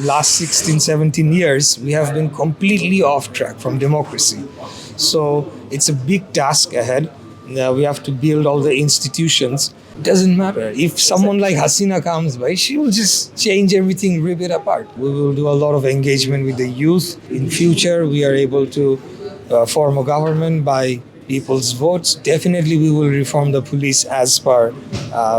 last 16, 17 years, we have been completely off track from democracy. So it's a big task ahead. We have to build all the institutions. It doesn't matter. If someone like Hasina comes by, she will just change everything, rip it apart. We will do a lot of engagement with the youth. In future, we are able to form a government by people's votes. Definitely, we will reform the police as per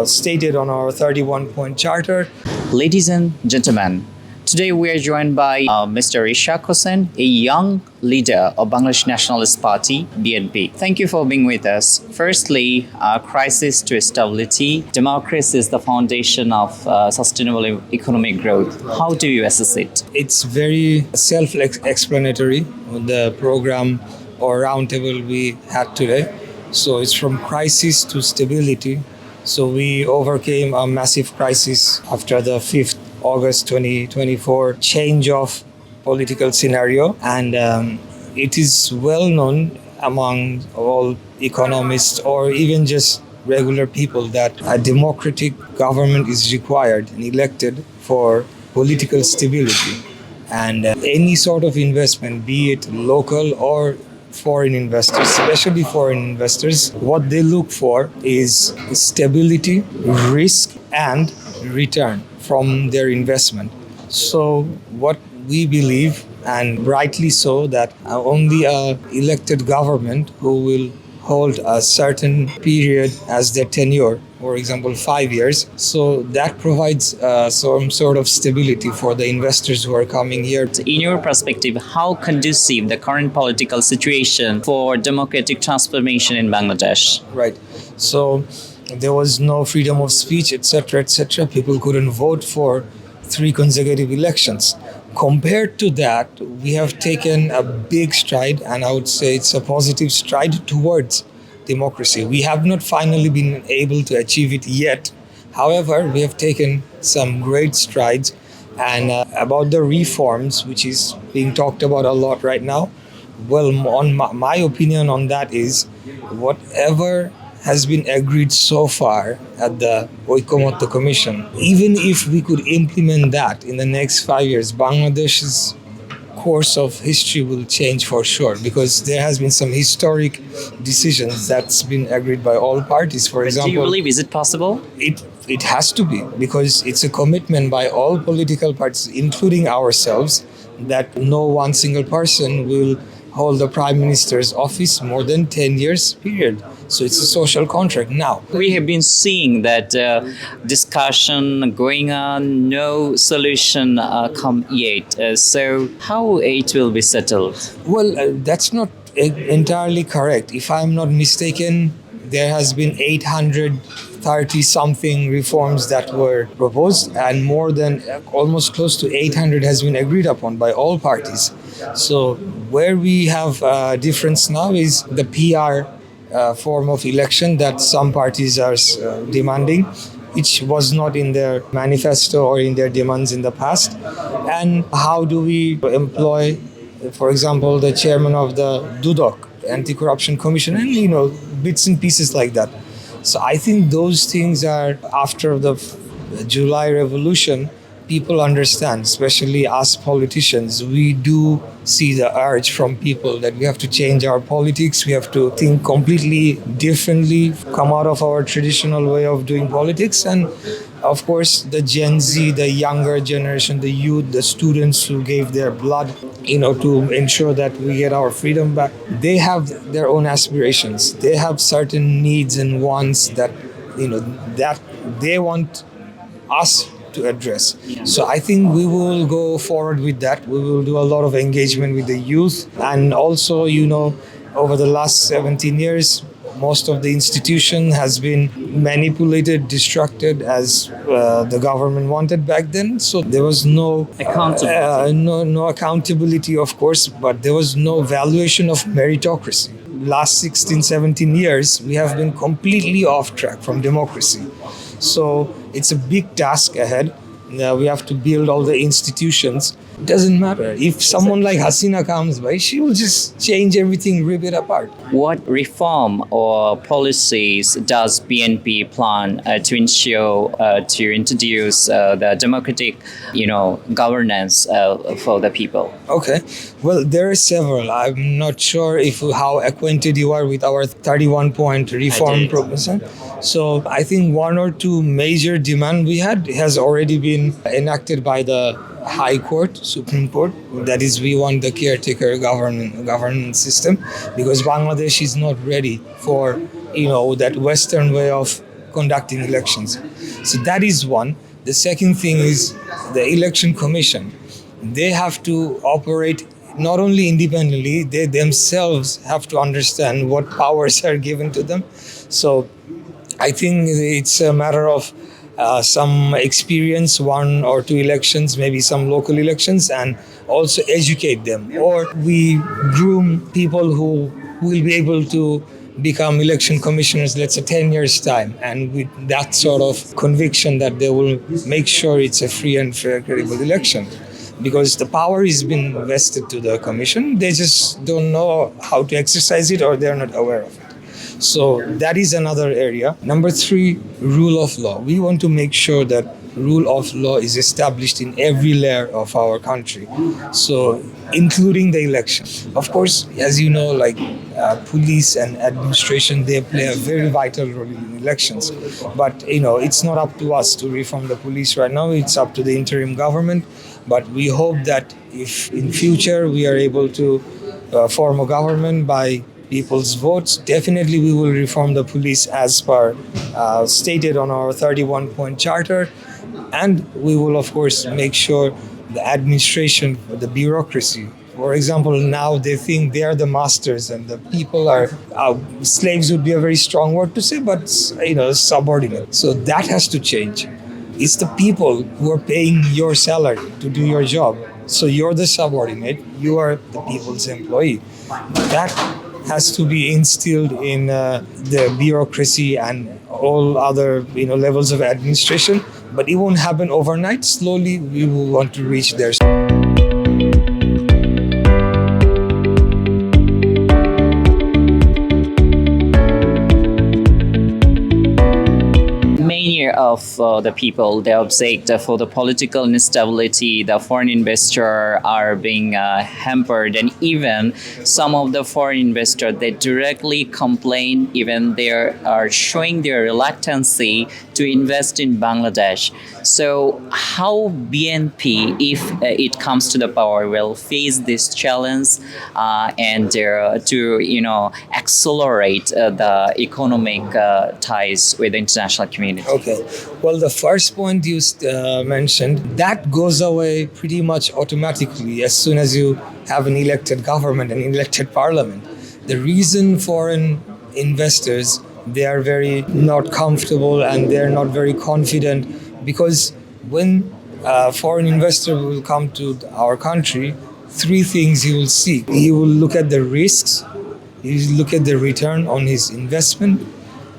stated on our 31-point charter. Ladies and gentlemen, today we are joined by Mr. Ishraque Hossain, a young leader of Bangladesh Nationalist Party, BNP. Thank you for being with us. Firstly, crisis to stability. Democracy is the foundation of sustainable economic growth. How do you assess it? It's very self-explanatory, the program or roundtable we had today. So it's from crisis to stability. So we overcame a massive crisis after the 5th August 2024 change of political scenario, and it is well known among all economists or even just regular people that a democratic government is required and elected for political stability. And any sort of investment, be it local or foreign investors, especially foreign investors, what they look for is stability, risk, and return from their investment. So what we believe, and rightly so, that only an elected government who will hold a certain period as their tenure, for example 5 years, so that provides some sort of stability for the investors who are coming here. In your perspective, how conducive the current political situation for democratic transformation in Bangladesh? Right. So there was no freedom of speech, etc., etc. People couldn't vote for 3 consecutive elections. Compared to that, we have taken a big stride, and I would say it's a positive stride towards democracy. We have not finally been able to achieve it yet. However, we have taken some great strides. And about the reforms, which is being talked about a lot right now, well, on my opinion on that is whatever has been agreed so far at the Oikomoto Commission, even if we could implement that in the next 5 years, Bangladesh's course of history will change for sure, because there has been some historic decisions that's been agreed by all parties. For example, do you believe, is it possible? It has to be, because it's a commitment by all political parties, including ourselves, that no one single person will hold the Prime Minister's office more than 10 years period. So it's a social contract now. We have been seeing that discussion going on, no solution come yet. So how it will be settled? Well, that's not entirely correct. If I'm not mistaken, there has been 830 something reforms that were proposed, and more than almost close to 800 has been agreed upon by all parties. So where we have a difference now is the PR form of election that some parties are demanding, which was not in their manifesto or in their demands in the past. And how do we employ, for example, the chairman of the DUDOC, Anti-Corruption Commission, and bits and pieces like that. So I think those things are, after the July revolution, people understand, especially us politicians. We do see the urge from people that we have to change our politics. We have to think completely differently, come out of our traditional way of doing politics. And of course, the Gen Z, the younger generation, the youth, the students who gave their blood, to ensure that we get our freedom back, they have their own aspirations. They have certain needs and wants that, that they want us to address. So I think we will go forward with that. We will do a lot of engagement with the youth. And also, over the last 17 years, most of the institution has been manipulated, destructed as the government wanted back then. So there was no accountability, of course, but there was no valuation of meritocracy. Last 16, 17 years, we have been completely off track from democracy. So it's a big task ahead. we have to build all the institutions. It doesn't matter. If someone like Hasina comes by, she will just change everything, rip it apart. What reform or policies does BNP plan to ensure to introduce the democratic, governance for the people? Okay. Well, there are several. I'm not sure if how acquainted you are with our 31-point reform proposal. So I think one or two major demand we had has already been enacted by the High Court, Supreme Court. That is, we want the caretaker governance system because Bangladesh is not ready for that Western way of conducting elections. So that is one. The second thing is the Election Commission. They have to operate not only independently, they themselves have to understand what powers are given to them. So I think it's a matter of some experience, one or two elections, maybe some local elections, and also educate them. Or we groom people who will be able to become election commissioners, let's say 10 years' time, and with that sort of conviction that they will make sure it's a free and fair, credible election. Because the power has been vested to the commission, they just don't know how to exercise it or they're not aware of it. So that is another area. Number three, rule of law. We want to make sure that rule of law is established in every layer of our country. So including the election. Of course, as you know, police and administration, they play a very vital role in elections. But, it's not up to us to reform the police right now. It's up to the interim government. But we hope that if in future we are able to form a government by people's votes, definitely we will reform the police as per stated on our 31-point charter. And we will, of course, make sure the administration, the bureaucracy, for example, now they think they are the masters and the people are slaves would be a very strong word to say, but subordinate. So that has to change. It's the people who are paying your salary to do your job. So you're the subordinate, you are the people's employee. That has to be instilled in the bureaucracy and all other levels of administration. But it won't happen overnight. Slowly, we will want to reach there. Many of the people, they object for the political instability, the foreign investor are being hampered, and even some of the foreign investors, they directly complain, even they are showing their reluctancy to invest in Bangladesh. So how BNP, if it comes to the power, will face this challenge and to accelerate the economic ties with the international community? Okay. Well, the first point you mentioned, that goes away pretty much automatically as soon as you have an elected government, an elected parliament. The reason foreign investors, they are very not comfortable and they're not very confident because when a foreign investor will come to our country, three things he will see. He will look at the risks, he will look at the return on his investment,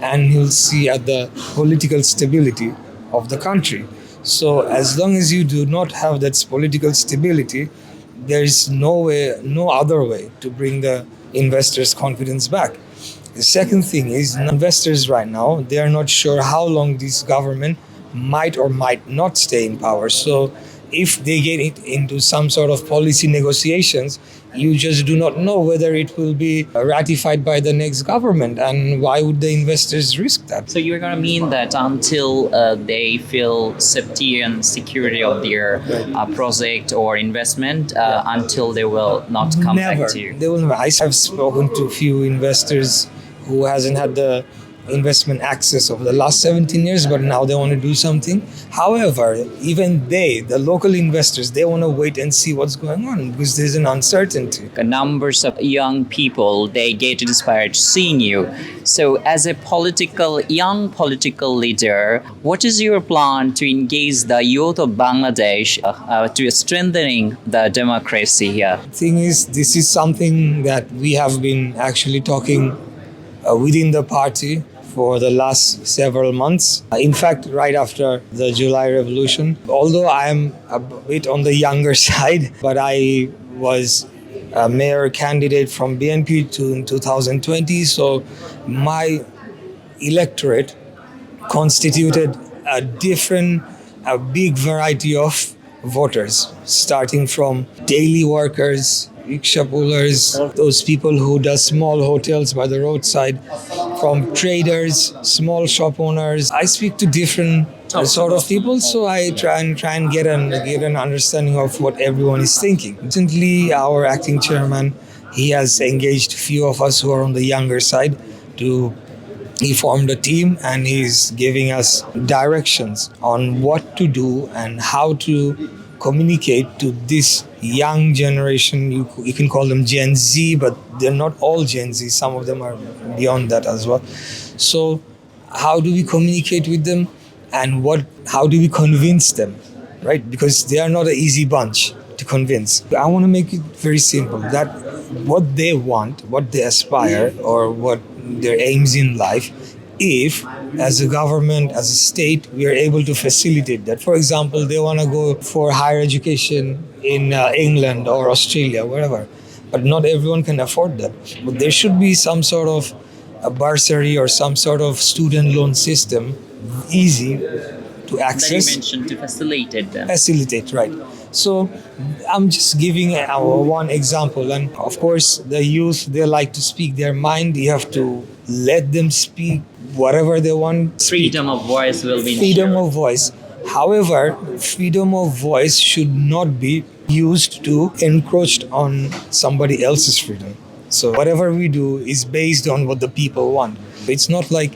and he'll see at the political stability of the country. So as long as you do not have that political stability, there is no other way to bring the investors' confidence back. The second thing is investors right now, they are not sure how long this government might or might not stay in power. So if they get it into some sort of policy negotiations, you just do not know whether it will be ratified by the next government. And why would the investors risk that? So you're going to mean that until they feel safety and security of their project or investment, until they will not come back to you? They will never. I have spoken to a few investors who hasn't had the investment access over the last 17 years, but now they want to do something. However, even the local investors, they want to wait and see what's going on because there's an uncertainty. Numbers of young people, they get inspired seeing you. So as a young political leader, what is your plan to engage the youth of Bangladesh to strengthening the democracy here? The thing is, this is something that we have been actually talking within the party for the last several months. In fact, right after the July Revolution. Although I am a bit on the younger side, but I was a mayor candidate from BNP in 2020. So my electorate constituted a big variety of voters, starting from daily workers, rickshaw pullers, those people who do small hotels by the roadside, from traders, small shop owners. I speak to different sort of people, so I try and get an understanding of what everyone is thinking. Recently, our acting chairman, he has engaged few of us who are on the younger side he formed a team and he's giving us directions on what to do and how to communicate to this young generation. You can call them Gen Z, but they're not all Gen Z. Some of them are beyond that as well. So how do we communicate with them and how do we convince them, right? Because they are not an easy bunch to convince. I want to make it very simple that what they want, what they aspire, or what their aims in life, if as a government, as a state, we are able to facilitate that. For example, they want to go for higher education in England or Australia, wherever, but not everyone can afford that. But there should be some sort of a bursary or some sort of student loan system, easy to access. That you mentioned to facilitate them. Facilitate, right. So I'm just giving one example. And of course, the youth, they like to speak their mind. You have to let them speak whatever they want. Freedom of voice will be Freedom ensured. of voice. However, freedom of voice should not be used to encroach on somebody else's freedom. So whatever we do is based on what the people want. It's not like,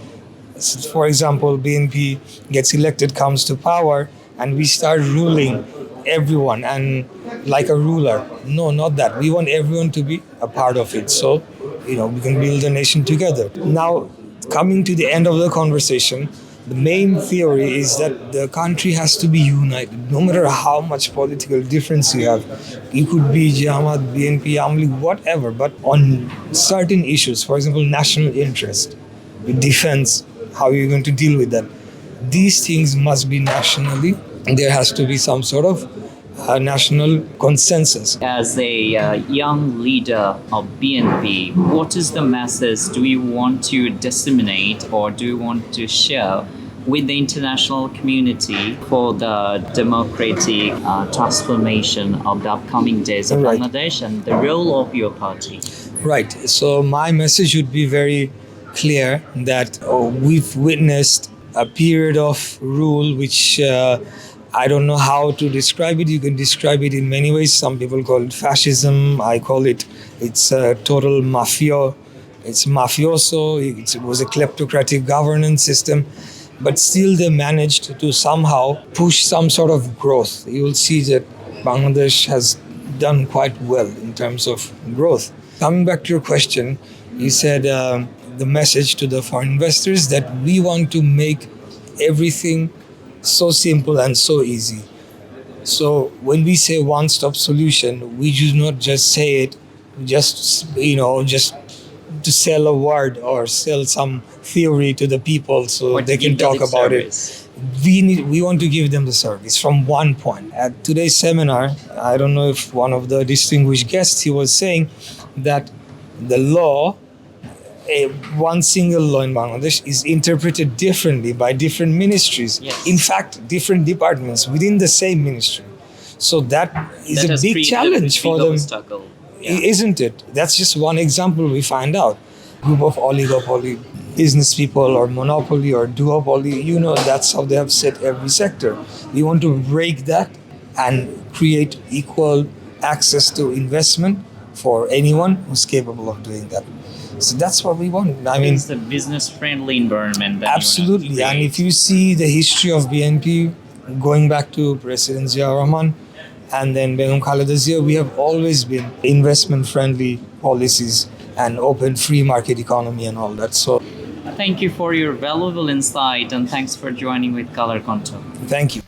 for example, BNP gets elected, comes to power, and we start ruling everyone and like a ruler. No, not that. We want everyone to be a part of it. So, we can build a nation together. Now, coming to the end of the conversation, the main theory is that the country has to be united, no matter how much political difference you have. You could be Jamaat, BNP, Amli, whatever, but on certain issues, for example, national interest, defense, how you're going to deal with that. These things must be nationally. There has to be some sort of national consensus. As a young leader of BNP, what is the message do you want to disseminate or do you want to share with the international community for the democratic transformation of the upcoming days of Right. Bangladesh and the role of your party? Right. So my message would be very clear that we've witnessed a period of rule which I don't know how to describe it. You can describe it in many ways. Some people call it fascism. I call it's a total mafia. It's mafioso. It was a kleptocratic governance system. But still they managed to somehow push some sort of growth. You will see that Bangladesh has done quite well in terms of growth. Coming back to your question, you said the message to the foreign investors that we want to make everything so simple and so easy. So when we say one-stop solution, we do not just say it just to sell a word or sell some theory to the people so Or to they can give them talk the about service. it. We want to give them the service from one point. At today's seminar, I don't know if one of the distinguished guests, he was saying that the law, one single law in Bangladesh is interpreted differently by different ministries. Yes. In fact, different departments within the same ministry. So that is That a has big created challenge for big them. obstacle. Isn't it? That's just one example we find out. Group of oligopoly business people or monopoly or duopoly, that's how they have set every sector. We want to break that and create equal access to investment for anyone who's capable of doing that. So that's what we want. I mean, It's a business-friendly environment. That absolutely. You want to And create. if you see the history of BNP, going back to President Zia Rahman and then Begum Khaleda Zia, we have always been investment-friendly policies and open free market economy and all that. So Thank you for your valuable insight and thanks for joining with Kaler Kantho. thank you.